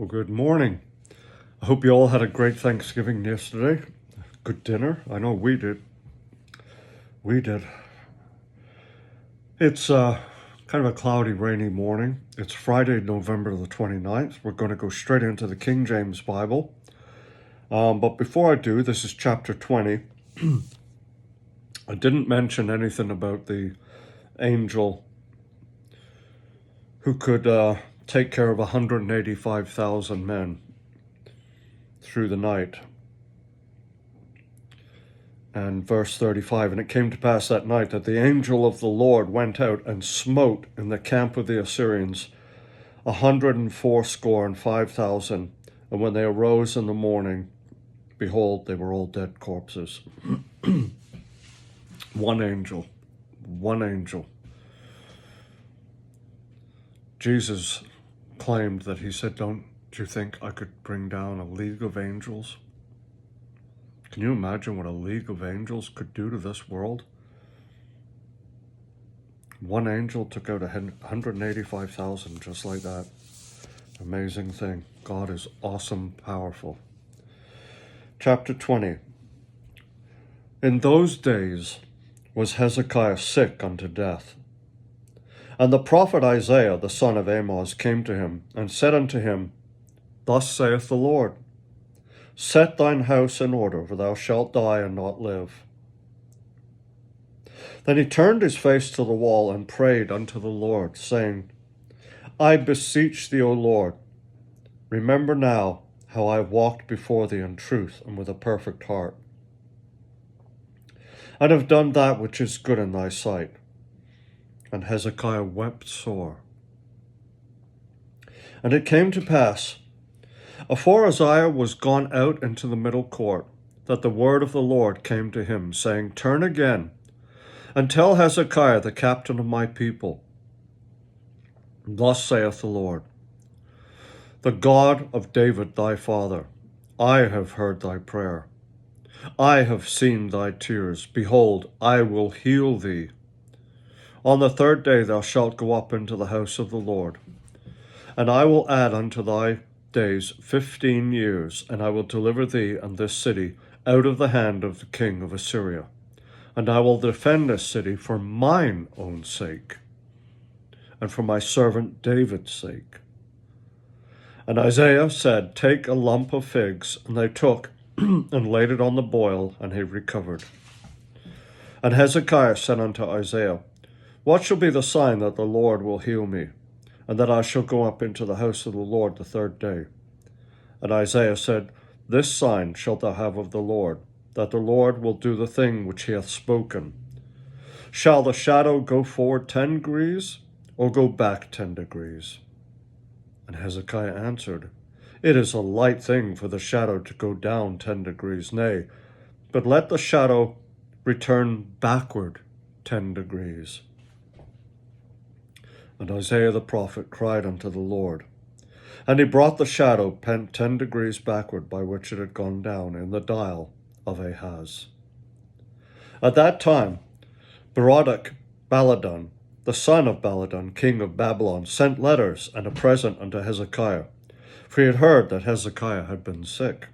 Well, good morning. I hope you all had a great Thanksgiving yesterday. Good dinner. I know we did. We did. It's kind of a cloudy, rainy morning. It's Friday, November the 29th. We're going to go straight into the King James Bible. But before I do, this is chapter 20. I didn't mention anything about the angel who could take care of 185,000 men through the night. And verse 35, and it came to pass that night that the angel of the Lord went out and smote in the camp of the Assyrians 185,000. And when they arose in the morning, behold, they were all dead corpses. One angel. Jesus claimed that he said, don't you think I could bring down a league of angels? Can you imagine what a league of angels could do to this world? One angel took out 185,000 just like that. Amazing thing. God is awesome, powerful. Chapter 20. In those days was Hezekiah sick unto death. And the prophet Isaiah the son of Amoz came to him, and said unto him, Thus saith the Lord, Set thine house in order, for thou shalt die and not live. Then he turned his face to the wall and prayed unto the Lord, saying, I beseech thee, O Lord, remember now how I have walked before thee in truth and with a perfect heart, and have done that which is good in thy sight. And Hezekiah wept sore. And it came to pass, afore Isaiah was gone out into the middle court, that the word of the Lord came to him, saying, Turn again, and tell Hezekiah the captain of my people, Thus saith the Lord, The God of David thy father, I have heard thy prayer. I have seen thy tears. Behold, I will heal thee. On the third day thou shalt go up into the house of the Lord, and I will add unto thy days 15 years, and I will deliver thee and this city out of the hand of the king of Assyria. And I will defend this city for mine own sake, and for my servant David's sake. And Isaiah said, Take a lump of figs. And they took and laid it on the boil, and he recovered. And Hezekiah said unto Isaiah, What shall be the sign that the Lord will heal me, and that I shall go up into the house of the Lord the third day? And Isaiah said, This sign shalt thou have of the Lord, that the Lord will do the thing which he hath spoken. Shall the shadow go forward 10 degrees, or go back 10 degrees? And Hezekiah answered, It is a light thing for the shadow to go down 10 degrees, nay, but let the shadow return backward 10 degrees. And Isaiah the prophet cried unto the Lord, and he brought the shadow 10 degrees backward by which it had gone down in the dial of Ahaz. At that time, Baladan, the son of Baladan, king of Babylon, sent letters and a present unto Hezekiah, for he had heard that Hezekiah had been sick.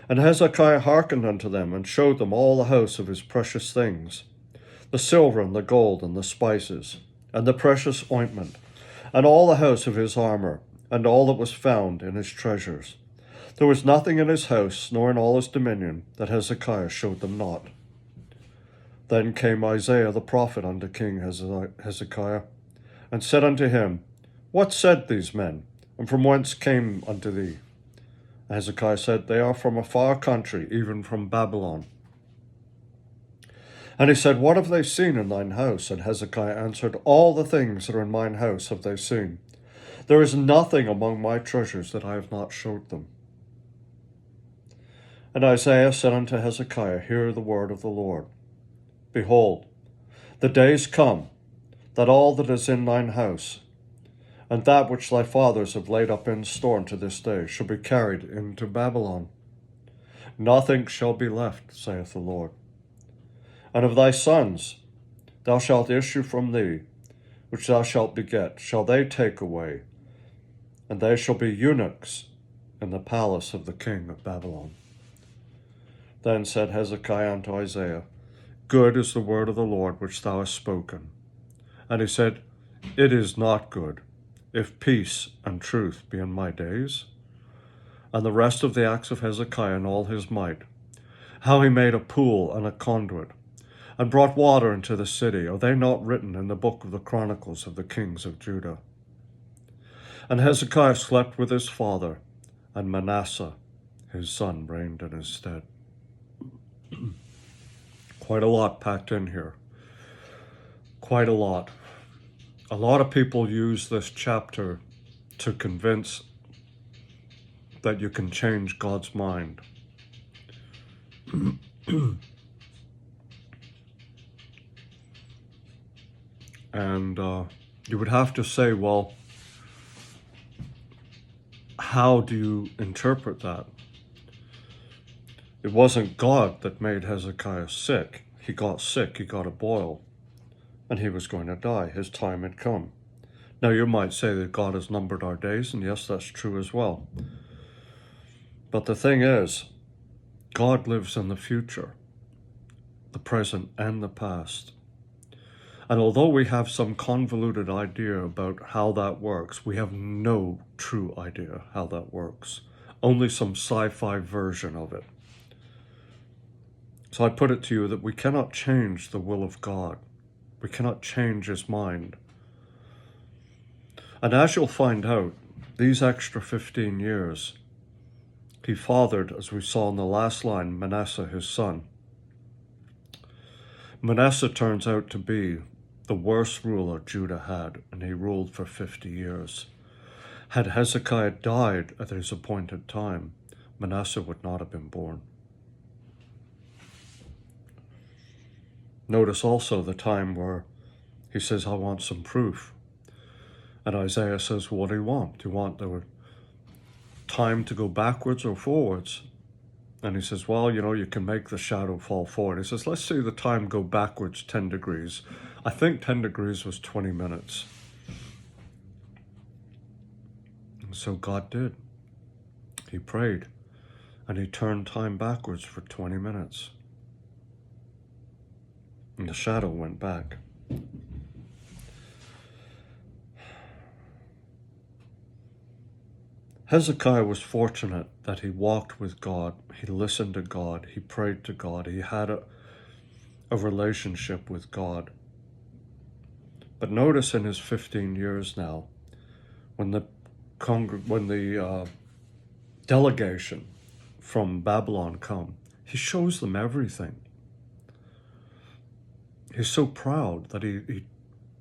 And Hezekiah hearkened unto them, and showed them all the house of his precious things, the silver and the gold and the spices, and the precious ointment, and all the house of his armor, and all that was found in his treasures. There was nothing in his house, nor in all his dominion, that Hezekiah showed them not. Then came Isaiah the prophet unto King Hezekiah, and said unto him, What said these men, and from whence came unto thee? And Hezekiah said, They are from a far country, even from Babylon. And he said, What have they seen in thine house? And Hezekiah answered, All the things that are in mine house have they seen. There is nothing among my treasures that I have not showed them. And Isaiah said unto Hezekiah, Hear the word of the Lord. Behold, the days come, that all that is in thine house, and that which thy fathers have laid up in store unto this day, shall be carried into Babylon. Nothing shall be left, saith the Lord. And of thy sons thou shalt issue from thee, which thou shalt beget, shall they take away, and they shall be eunuchs in the palace of the king of Babylon. Then said Hezekiah unto Isaiah, Good is the word of the Lord which thou hast spoken. And he said, It is not good, if peace and truth be in my days. And the rest of the acts of Hezekiah and all his might, how he made a pool and a conduit, and brought water into the city, are they not written in the book of the Chronicles of the kings of Judah? And Hezekiah slept with his father, and Manasseh his son reigned in his stead. Quite a lot packed in here. Quite a lot. A lot of people use this chapter to convince that you can change God's mind. And you would have to say, well, how do you interpret that? It wasn't God that made Hezekiah sick. He got sick, he got a boil, and he was going to die. His time had come. Now you might say that God has numbered our days, and yes, that's true as well. But the thing is, God lives in the future, the present and the past. And although we have some convoluted idea about how that works, we have no true idea how that works. Only some sci-fi version of it. So I put it to you that we cannot change the will of God. We cannot change his mind. And as you'll find out, these extra 15 years, he fathered, as we saw in the last line, Manasseh his son. Manasseh turns out to be the worst ruler Judah had, and he ruled for 50 years. Had Hezekiah died at his appointed time, Manasseh would not have been born. Notice also the time where he says, I want some proof. And Isaiah says, what do you want? Do you want the time to go backwards or forwards? And he says, well, you can make the shadow fall forward. He says, let's see the time go backwards 10 degrees. I think 10 degrees was 20 minutes. And so God did. He prayed, and he turned time backwards for 20 minutes. And the shadow went back. Hezekiah was fortunate that he walked with God, he listened to God, he prayed to God, he had a relationship with God. But notice in his 15 years now, when the delegation from Babylon come, he shows them everything. He's so proud that he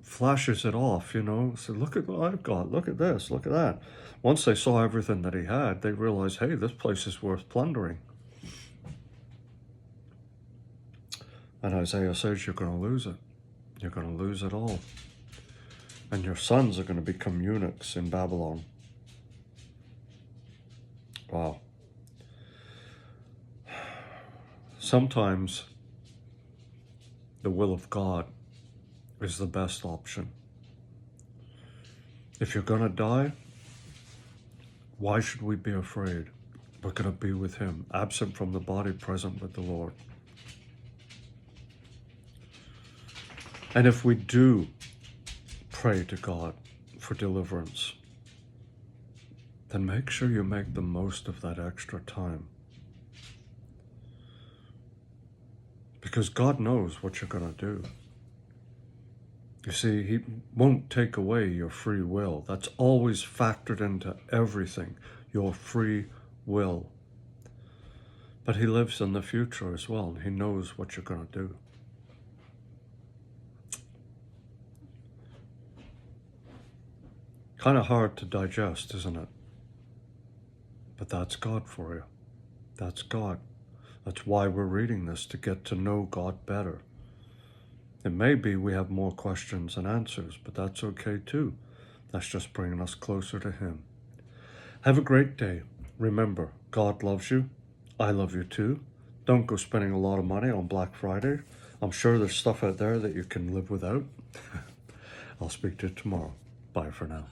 flashes it off, So look at what I've got, look at this, look at that. Once they saw everything that he had, they realized, hey, this place is worth plundering. And Isaiah says, you're going to lose it. You're going to lose it all. And your sons are going to become eunuchs in Babylon. Wow. Sometimes the will of God is the best option. If you're going to die, why should we be afraid? We're going to be with him, absent from the body, present with the Lord. And if we do pray to God for deliverance, then make sure you make the most of that extra time. Because God knows what you're going to do. You see, he won't take away your free will. That's always factored into everything, your free will. But he lives in the future as well, and he knows what you're going to do. Kind of hard to digest, isn't it? But that's God for you. That's God. That's why we're reading this, to get to know God better. It may be we have more questions than answers, but that's okay too. That's just bringing us closer to him. Have a great day. Remember, God loves you. I love you too. Don't go spending a lot of money on Black Friday. I'm sure there's stuff out there that you can live without. I'll speak to you tomorrow. Bye for now.